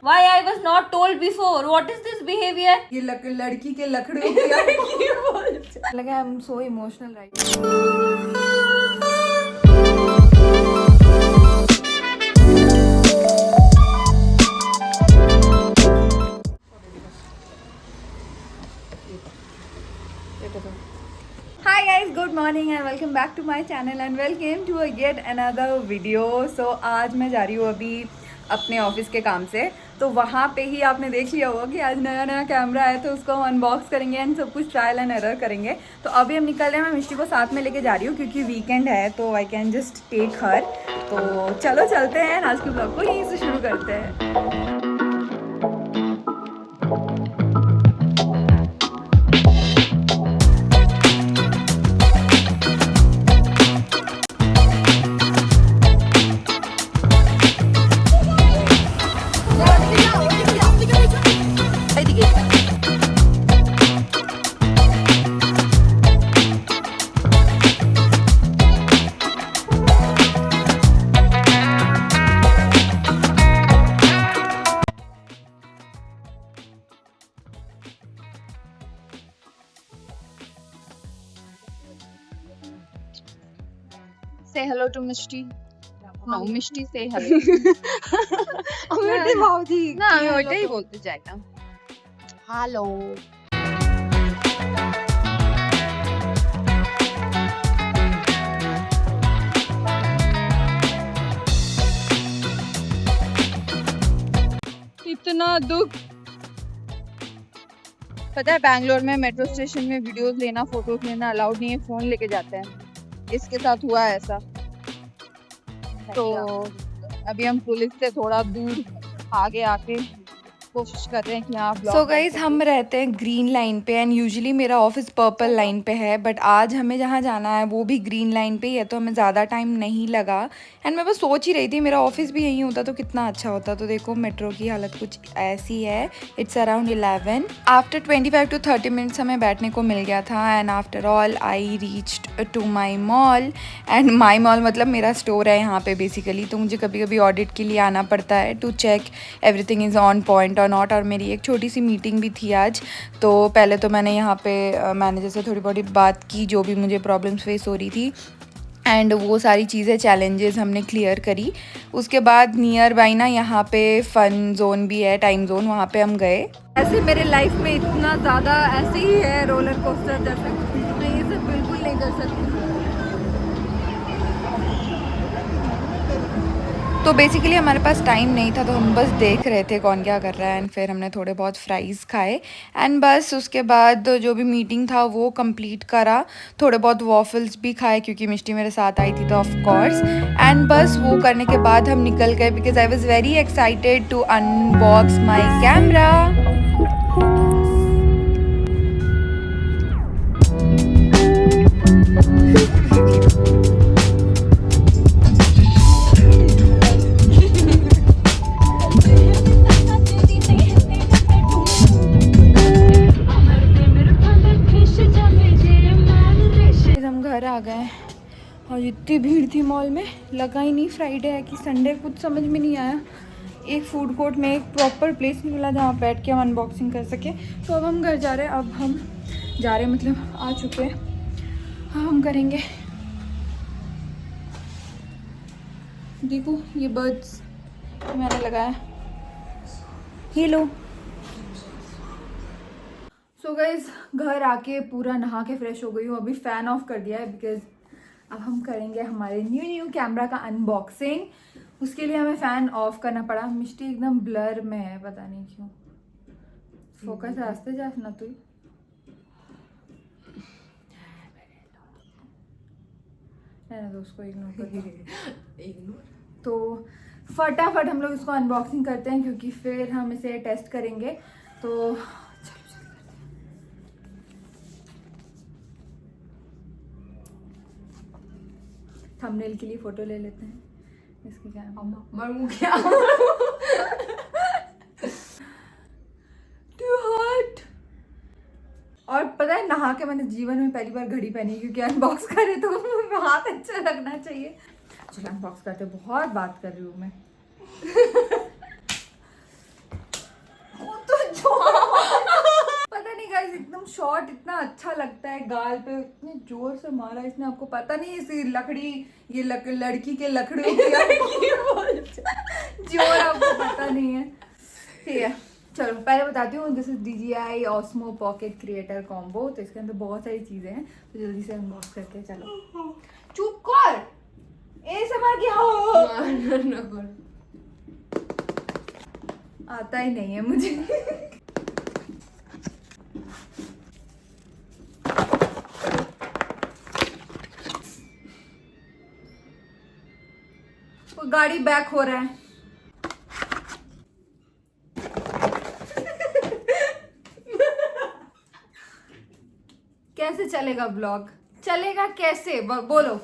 Why I was not told before? What is this behavior? ये लड़की के लकड़ियों की लगा I am so emotional right. Hi guys, good morning and welcome back to my channel and welcome to yet another video. So आज मैं जा रही हूँ अभी अपने ऑफिस के काम से, तो वहाँ पे ही आपने देख लिया होगा कि आज नया कैमरा है, तो उसको हम अनबॉक्स करेंगे एंड सब कुछ ट्रायल एंड एरर करेंगे। तो अभी हम निकल रहे हैं, मैं मिष्टी को साथ में लेके जा रही हूँ क्योंकि वीकेंड है तो I can just take her. तो चलो चलते हैं, आज के ब्लॉग को यहीं से शुरू करते हैं। Say hello to Mishti. No, Mishti say hello. मेरी भाऊजी ना আমি ওইটাই বলতে চাইতাম। Hello. इतना दुख। पता है बैंगलोर में मेट्रो स्टेशन में वीडियोस लेना, फोटोज लेना अलाउड नहीं है, फोन लेके जाते हैं। इसके साथ हुआ है ऐसा। तो अभी हम पुलिस से थोड़ा दूर आगे आके कोशिश कर रहे हैं कि यहाँ सो गाइज हम रहते हैं ग्रीन लाइन पे एंड यूजुअली मेरा ऑफिस पर्पल लाइन पे है, बट आज हमें जहाँ जाना है वो भी ग्रीन लाइन पे ही है, तो हमें ज़्यादा टाइम नहीं लगा। एंड मैं बस सोच ही रही थी मेरा ऑफिस भी यहीं होता तो कितना अच्छा होता। तो देखो मेट्रो की हालत कुछ ऐसी है। It's around 11। After 25 to 30 minutes हमें बैठने को मिल गया था and after all I reached to my mall. And my mall मतलब मेरा स्टोर है यहाँ पे बेसिकली, तो मुझे कभी कभी ऑडिट के लिए आना पड़ता है to check everything is on point और नॉट। और मेरी एक छोटी सी मीटिंग भी थी आज, तो पहले तो मैंने यहाँ पे मैनेजर से थोड़ी बहुत बात की जो भी मुझे प्रॉब्लम्स फेस हो रही थी एंड वो सारी चीज़ें चैलेंजेस हमने क्लियर करी। उसके बाद नियर बाई ना यहाँ पे फ़न जोन भी है, टाइम जोन, वहाँ पे हम गए। ऐसे मेरे लाइफ में इतना ज़्यादा ऐसे ही है रोलर कोस्टर जैसे, मैं ये सब बिल्कुल नहीं कर सकती। तो बेसिकली हमारे पास टाइम नहीं था, तो हम बस देख रहे थे कौन क्या कर रहा है एंड फिर हमने थोड़े बहुत फ्राइज़ खाए एंड बस उसके बाद जो भी मीटिंग था वो कंप्लीट करा। थोड़े बहुत वॉफल्स भी खाए क्योंकि मिष्टी मेरे साथ आई थी तो ऑफ कोर्स। एंड बस वो करने के बाद हम निकल गए because I was very excited to unbox my camera. आ गए और इतनी भीड़ थी मॉल में, लगा ही नहीं फ्राइडे है कि संडे, कुछ समझ में नहीं आया। एक फूड कोर्ट में एक प्रॉपर प्लेस नहीं मिला जहाँ बैठ के हम अनबॉक्सिंग कर सके। तो अब हम घर जा रहे हैं, अब हम जा रहे हैं मतलब आ चुके हैं, हाँ हम करेंगे। देखो ये बर्ड्स मैंने लगाया, ये लो। सो गाइज घर आके पूरा नहा के फ्रेश हो गई हूँ, अभी फ़ैन ऑफ कर दिया है बिकॉज अब हम करेंगे हमारे न्यू कैमरा का अनबॉक्सिंग। उसके लिए हमें फ़ैन ऑफ करना पड़ा। मिष्टी एकदम ब्लर में है, पता नहीं क्यों। फोकस रास्ते जा ना तू तो उसको इग्नोर कर। तो फटाफट हम लोग इसको अनबॉक्सिंग करते हैं क्योंकि फिर हम इसे टेस्ट करेंगे। तो थंबनेल के लिए फोटो ले लेते हैं इसके। क्या और पता है नहा के मैंने जीवन में पहली बार घड़ी पहनी क्योंकि अनबॉक्स करे तो हाथ अच्छा लगना चाहिए। चलो अनबॉक्स करते, बहुत बात कर रही हूँ मैं। शॉट इतना अच्छा लगता है, गाल पे इतने जोर से मारा इसने, आपको पता नहीं इसी लकड़ी, ये लड़की के लकड़ियों की जोर आपको पता नहीं है। ठीक है चलो पहले बताती हूँ, this is DJI Osmo Pocket Creator Combo। तो इसके अंदर बहुत सारी चीजें हैं, तो जल्दी से अनबॉक्स करके चलो। चुप कर, ASMR क्या आता ही नहीं है मुझे। वो गाड़ी बैक हो रहा है। कैसे चलेगा ब्लॉग, चलेगा कैसे बोलो।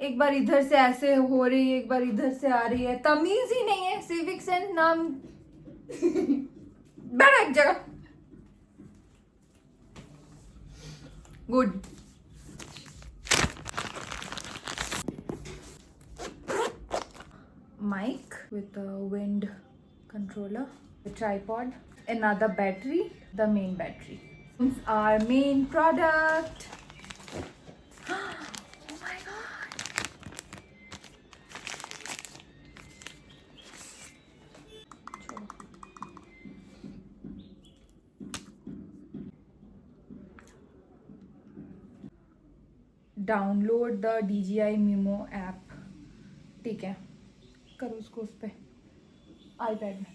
एक बार इधर से ऐसे हो रही है, एक बार इधर से आ रही है, तमीज ही नहीं है, सिविक सेंस नाम। बैठ एक जगह। Good. Mic with a wind controller, a tripod, another battery, the main battery. It's our main product. Oh my god. Download the DJI Mimo app। ठीक है, करो उसको उस पे iPad में।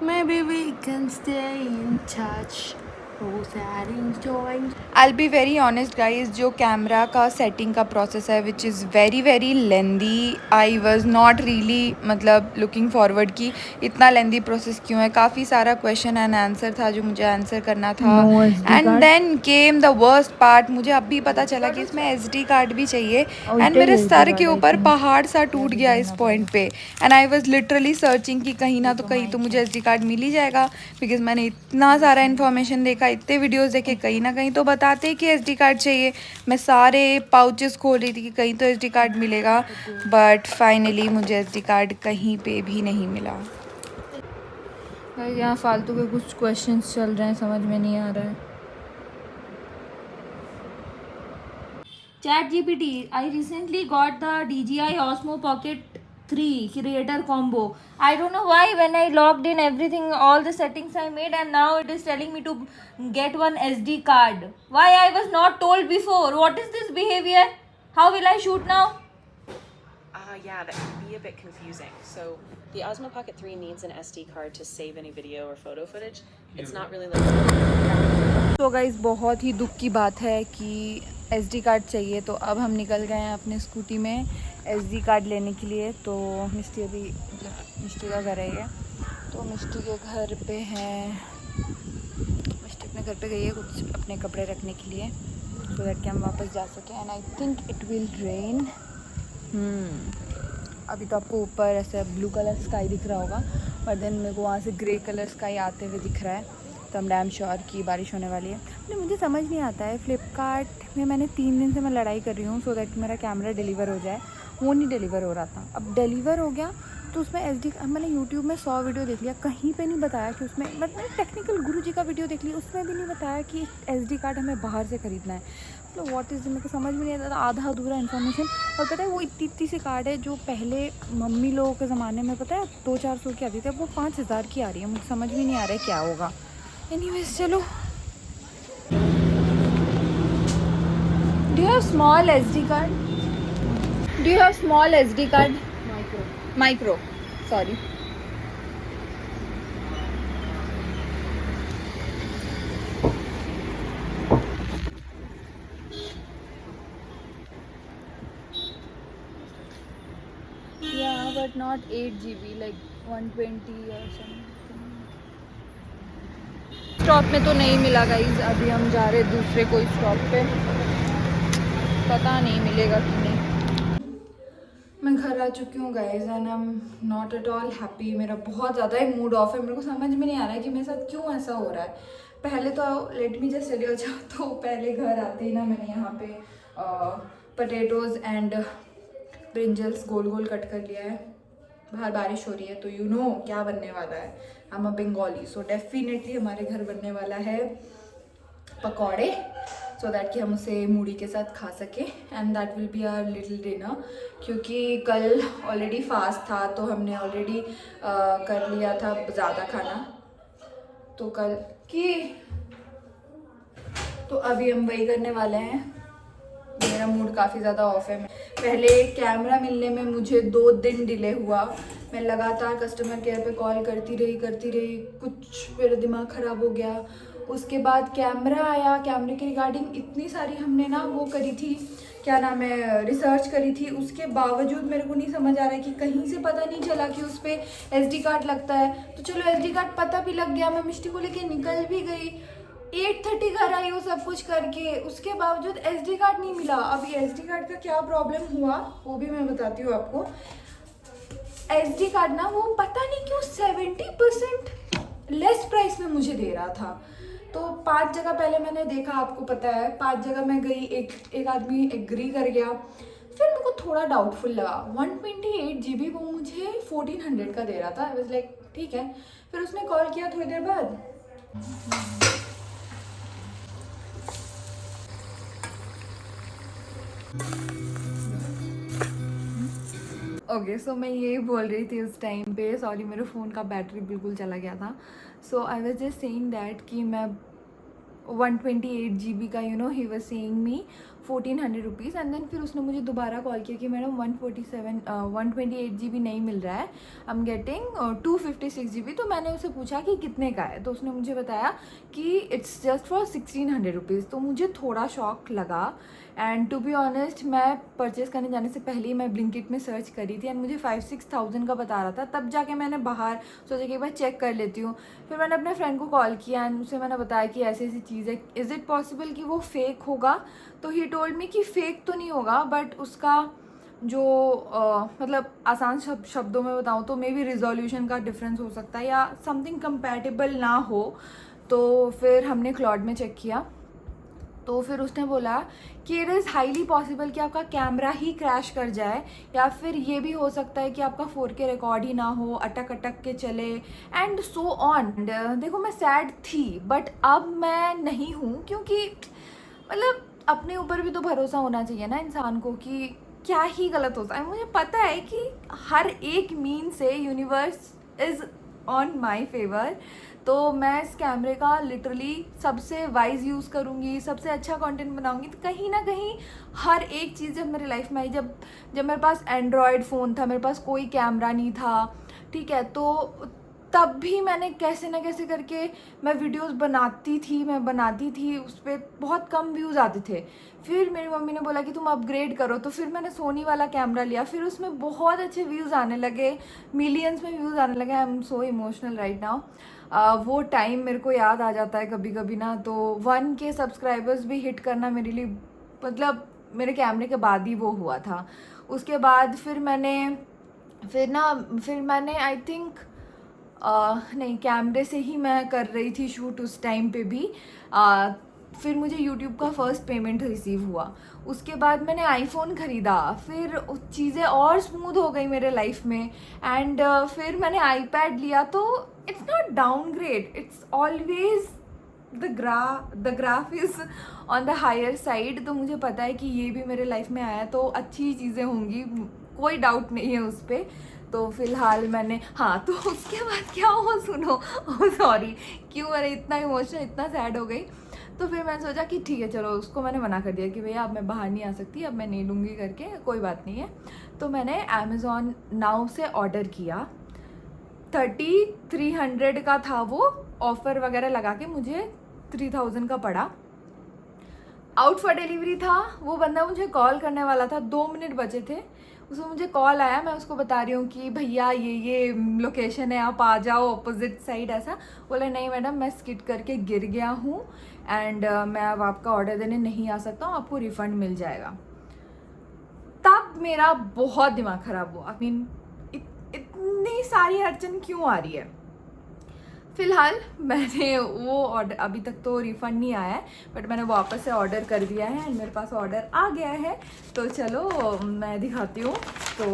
Maybe we can stay in touch. I'll be very honest guys, जो camera का setting का प्रोसेस है which is very very lengthy. I was not really मतलब लुकिंग फॉरवर्ड कि इतना लेंदी प्रोसेस क्यों है। काफ़ी सारा क्वेश्चन एंड आंसर था जो मुझे आंसर करना था। And then came the worst part, मुझे अब भी पता चला कि इसमें SD कार्ड भी चाहिए। एंड मेरे सर के ऊपर पहाड़ सा टूट गया इस पॉइंट पे। And I was literally searching कि कहीं ना तो कहीं तो मुझे SD कार्ड मिल ही जाएगा, बिकॉज मैंने इतना सारा इन्फॉर्मेशन देखा, इतने वीडियोस देखे, कहीं ना कहीं तो बताते हैं कि SD कार्ड चाहिए। मैं सारे पाउचेस खोल रही थी कि कहीं तो SD कार्ड मिलेगा, बट फाइनली मुझे SD कार्ड कहीं पे भी नहीं मिला। यहाँ फालतू के कुछ क्वेश्चंस चल रहे हैं, समझ में नहीं आ रहा है। ChatGPT, I recently got the DJI Osmo Pocket 3 Creator Combo. I don't know why when I logged in everything, all the settings I made, and now it is telling me to get one SD card. Why I was not told before? What is this behavior? How will I shoot now? Yeah, that can be a bit confusing. So the Osmo Pocket 3 needs an SD card to save any video or photo footage. It's not really like... तो guys बहुत ही दुख की बात है कि SD card चाहिए। तो अब हम निकल गए हैं अपने स्कूटी में SD कार्ड लेने के लिए। तो मिस्टी अभी मतलब मिस्टी का घर है ये, तो मिस्टी के घर पे हैं, मिस्टी अपने घर पे गई है कुछ अपने कपड़े रखने के लिए, सो दैट कि हम वापस जा सकें। And I think it will rain. अभी तो आपको ऊपर ऐसे ब्लू कलर स्काई दिख रहा होगा, पर देन मेरे को वहाँ से ग्रे कलर स्काई आते हुए दिख रहा है, तो हम डैम श्योर की बारिश होने वाली है। नहीं मुझे समझ नहीं आता है, फ्लिपकार्ट में मैंने 3 दिन से मैं लड़ाई कर रही हूँ सो दैट मेरा कैमरा डिलीवर हो जाए, वो नहीं डिलीवर हो रहा था। अब डिलीवर हो गया तो उसमें SD, मैंने यूट्यूब में 100 वीडियो देख लिया, कहीं पे नहीं बताया कि उसमें, मैंने टेक्निकल गुरु जी का वीडियो देख लिया, उसमें भी नहीं बताया कि SD कार्ड हमें बाहर से ख़रीदना है। मतलब व्हाट इज़, मेरे को समझ में नहीं आता, आधा अधूरा इन्फॉर्मेशन। और पता है वो इतनी सी कार्ड है जो पहले मम्मी लोगों के ज़माने में पता है 200-400 की आती थी, अब वो 5000 की आ रही है। मुझे समझ में नहीं आ रहा है क्या होगा। एनीवेज चलो। Do you have small SD card? Do you have small SD card? Micro sorry. Yeah, but not 8 GB, like 120 or something. Stop में तो नहीं मिला गाइज, अभी हम जा रहे दूसरे कोई स्टॉप पे, पता नहीं मिलेगा कि नहीं। मैं घर आ चुकी हूँ guys and I am not at all happy. मेरा बहुत ज़्यादा ही मूड ऑफ है, मेरे को समझ में नहीं आ रहा है कि मेरे साथ क्यों ऐसा हो रहा है। पहले तो let me just tell you, तो पहले घर आते ही ना मैंने यहाँ पे पटेटोज़ एंड ब्रिंजल्स गोल गोल कट कर लिया है, बाहर बारिश हो रही है तो यू नो क्या बनने वाला है, हम अ बंगाली, सो डेफिनेटली हमारे घर बनने वाला है पकौड़े, सो दैट कि हम उसे मूढ़ी के साथ खा सकें and that will be our little dinner. क्योंकि कल ऑलरेडी फास्ट था तो हमने ऑलरेडी कर लिया था ज़्यादा खाना, तो कल की तो अभी हम वही करने वाले हैं। मेरा मूड काफ़ी ज़्यादा ऑफ है। पहले कैमरा मिलने में मुझे 2 दिन डिले हुआ, मैं लगातार कस्टमर केयर पे कॉल करती रही, कुछ मेरा दिमाग ख़राब हो गया। उसके बाद कैमरा आया, कैमरे के रिगार्डिंग इतनी सारी हमने ना वो करी थी, क्या नाम है, रिसर्च करी थी, उसके बावजूद मेरे को नहीं समझ आ रहा है कि कहीं से पता नहीं चला कि उस पर SD कार्ड लगता है। तो चलो SD कार्ड पता भी लग गया, मैं मिष्टी को लेके निकल भी गई, 8:30 घर आई वो सब कुछ करके, उसके बावजूद SD कार्ड नहीं मिला। अभी SD कार्ड का क्या प्रॉब्लम हुआ वो भी मैं बताती हूँ आपको। SD कार्ड ना वो पता नहीं क्यों 70% लेस प्राइस में मुझे दे रहा था। तो 5 जगह पहले मैंने देखा, आपको पता है 5 जगह मैं गई, एक आदमी एग्री कर गया, फिर मेरे को थोड़ा डाउटफुल लगा। 128 GB वो मुझे 1400 का दे रहा था। आई वाज लाइक ठीक है। फिर उसने कॉल किया थोड़ी देर बाद, ओके सो मैं यही बोल रही थी उस टाइम पे, सॉरी मेरे फ़ोन का बैटरी बिल्कुल चला गया था। So I was just saying that कि मैं 128 GB का ही was saying me 1400 rupees, and then फिर उसने मुझे दोबारा कॉल किया कि मैडम 128 GB नहीं मिल रहा है, आई एम गेटिंग 256 GB। तो मैंने उसे पूछा कि कितने का है, तो उसने मुझे बताया कि इट्स जस्ट फॉर 1600 रुपीज़। तो मुझे थोड़ा शॉक लगा, एंड टू बी ऑनेस्ट मैं परचेज़ करने जाने से पहले ही मैं ब्लिंकिट में सर्च करी थी, एंड मुझे 5-6 थाउजेंड का बता रहा था। तब जाके मैंने बाहर सोचा कि एक बार चेक कर लेती हूँ। फिर मैंने अपने फ्रेंड को कॉल किया एंड उसे मैंने बताया कि ऐसी ऐसी चीज़ है, इज़ इट पॉसिबल कि वो फेक होगा। तो ही टोल्ड मी कि फेक तो नहीं होगा, बट उसका जो मतलब आसान शब्दों में बताऊँ तो मे बी रिजोल्यूशन का डिफरेंस हो सकता है या समथिंग कंपैटिबल ना हो। तो फिर हमने क्लाउड में चेक किया, तो फिर उसने बोला कि इट इज़ हाईली पॉसिबल कि आपका कैमरा ही क्रैश कर जाए, या फिर ये भी हो सकता है कि आपका 4K रिकॉर्ड ही ना हो, अटक के चले, एंड सो ऑन। देखो मैं सैड थी, बट अब मैं नहीं हूँ, क्योंकि मतलब अपने ऊपर भी तो भरोसा होना चाहिए ना इंसान को कि क्या ही गलत होता है। मुझे पता है कि हर एक मीन से universe is on my favour, तो मैं इस कैमरे का लिटरली सबसे वाइज यूज़ करूँगी, सबसे अच्छा कंटेंट बनाऊँगी। तो कहीं ना कहीं हर एक चीज़ जब मेरी लाइफ में आई, जब मेरे पास एंड्रॉयड फ़ोन था, मेरे पास कोई कैमरा नहीं था, ठीक है, तो तब भी मैंने कैसे ना कैसे करके मैं वीडियोस बनाती थी, उस पर बहुत कम व्यूज़ आते थे। फिर मेरी मम्मी ने बोला कि तुम अपग्रेड करो, तो फिर मैंने सोनी वाला कैमरा लिया, फिर उसमें बहुत अच्छे व्यूज़ आने लगे, मिलियंस में व्यूज़ आने लगे। I am so emotional right now. वो टाइम मेरे को याद आ जाता है कभी कभी ना। तो 1K सब्सक्राइबर्स भी हिट करना मेरे लिए, मतलब मेरे कैमरे के बाद ही वो हुआ था। उसके बाद फिर मैंने आई थिंक नहीं, कैमरे से ही मैं कर रही थी शूट उस टाइम पे भी। फिर मुझे YouTube का फर्स्ट पेमेंट रिसीव हुआ, उसके बाद मैंने आईफोन ख़रीदा, फिर चीज़ें और स्मूथ हो गई मेरे लाइफ में। एंड फिर मैंने iPad लिया, तो it's not downgrade, it's always the graph is on the higher side. तो मुझे पता है कि ये भी मेरे लाइफ में आया तो अच्छी चीज़ें होंगी, कोई डाउट नहीं है उस पर। तो फिलहाल मैंने, हाँ, तो उसके बाद क्या हुआ सुनो, सॉरी क्यों मैंने इतना इमोशनल, इतना सैड हो गई। तो फिर मैंने सोचा कि ठीक है चलो, उसको मैंने मना कर दिया कि भैया अब मैं बाहर नहीं आ सकती, अब मैं नहीं लूँगी करके, कोई बात नहीं है। तो मैंने Amazon नाउ से ऑर्डर किया, 3300 का था वो, ऑफ़र वगैरह लगा के मुझे 3000 का पड़ा। आउट फॉर डिलीवरी था, वो बंदा मुझे कॉल करने वाला था, 2 मिनट बचे थे, उसमें मुझे कॉल आया, मैं उसको बता रही हूँ कि भैया ये लोकेशन है, आप आ जाओ अपोजिट साइड। ऐसा बोले नहीं मैडम, मैं स्किड करके गिर गया हूँ एंड मैं अब आपका ऑर्डर देने नहीं आ सकता हूँ, आपको रिफ़ंड मिल जाएगा। तब मेरा बहुत दिमाग ख़राब हुआ, आई मीन इतनी सारी अड़चन क्यों आ रही है। फ़िलहाल मैंने वो ऑर्डर, अभी तक तो रिफ़ंड नहीं आया है, बट मैंने वापस से ऑर्डर कर दिया है एंड मेरे पास ऑर्डर आ गया है। तो चलो मैं दिखाती हूँ। तो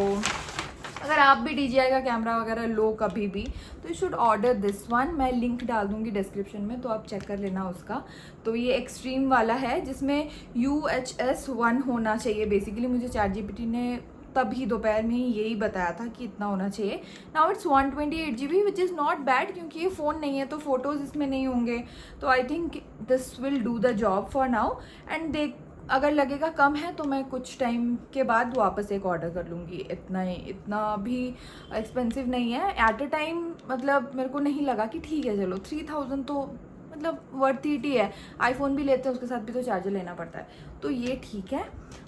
अगर आप भी DJI का कैमरा वगैरह लो कभी भी तो you should order this one. मैं लिंक डाल दूँगी डिस्क्रिप्शन में, तो आप चेक कर लेना उसका. तो ये एक्सट्रीम वाला है जिसमें UHS-1 होना चाहिए बेसिकली. मुझे ChatGPT ने तभी दोपहर में ही यही बताया था कि इतना होना चाहिए. Now it's 128 GB which is not bad, क्योंकि ये फ़ोन नहीं है तो फ़ोटोज़ इसमें नहीं होंगे. तो I think this will do the job for now. And देख, अगर लगेगा कम है तो मैं कुछ टाइम के बाद वापस एक ऑर्डर कर लूँगी. इतना भी एक्सपेंसिव नहीं है एट अ टाइम. मतलब मेरे को नहीं लगा कि ठीक है चलो 3000 तो मतलब वर्थ इट ही है. आईफोन भी लेते हैं उसके साथ भी तो चार्जर लेना पड़ता है, तो ये ठीक है.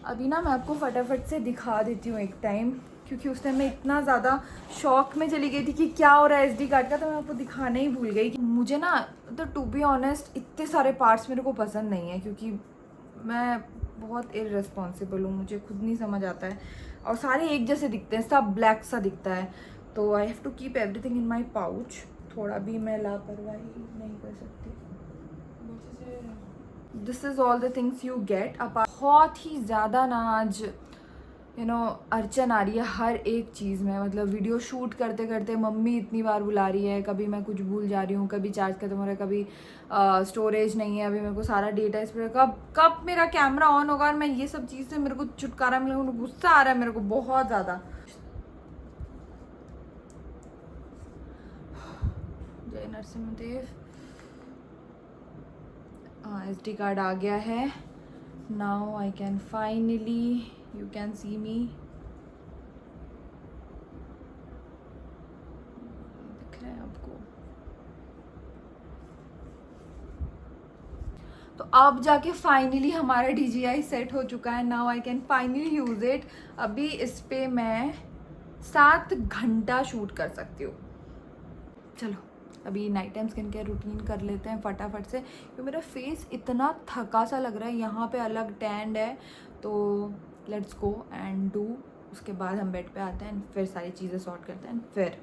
अभी ना मैं आपको फटाफट से दिखा देती हूँ एक टाइम, क्योंकि उस टाइम मैं इतना ज़्यादा शॉक में चली गई थी कि क्या हो रहा है SD कार्ड का, तो मैं आपको दिखाना ही भूल गई. मुझे ना तो टू बी ऑनेस्ट इतने सारे पार्ट्स मेरे को पसंद नहीं है, क्योंकि मैं बहुत इररिस्पॉन्सिबल हूँ. मुझे खुद नहीं समझ आता है और सारे एक जैसे दिखते हैं, सब ब्लैक सा दिखता है. तो I have to keep everything in my pouch. थोड़ा भी मैं लापरवाही नहीं कर सकती. This is all the things you get. अब बहुत ही ज़्यादा ना आज अड़चन आ रही है हर एक चीज़ में. मतलब वीडियो शूट करते करते मम्मी इतनी बार बुला रही है, कभी मैं कुछ भूल जा रही हूँ, कभी चार्ज खत्म हो रहा है, कभी स्टोरेज नहीं है, अभी मेरे को सारा डेटा इस पर कब कब मेरा कैमरा ऑन होगा. और मैं ये सब चीज़ से मेरे को छुटकारा मिलेगा, गुस्सा आ रहा है मेरे को बहुत ज़्यादा. जय नरसिंहदेव. SD कार्ड आ गया है. Now I can finally, you can see me. दिख रहा है आपको? तो अब जाके फाइनली हमारा DJI सेट हो चुका है. Now I can finally use it. अभी इस पे मैं 7 घंटा शूट कर सकती हूँ. चलो अभी night time skin care routine कर लेते हैं फटाफट से, क्योंकि मेरा फेस इतना थका सा लग रहा है. यहाँ पे अलग टैंड है. तो लेट्स गो एंड डू. उसके बाद हम बेड पे आते हैं, फिर सारी चीज़ें सॉर्ट करते हैं. फिर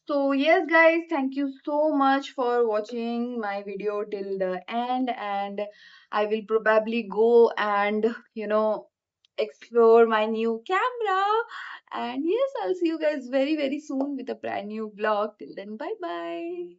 So yes guys, thank you so much for watching my video till the end, and I will probably go and explore my new camera. And yes, I'll see you guys very soon with a brand new vlog. Till then, bye bye.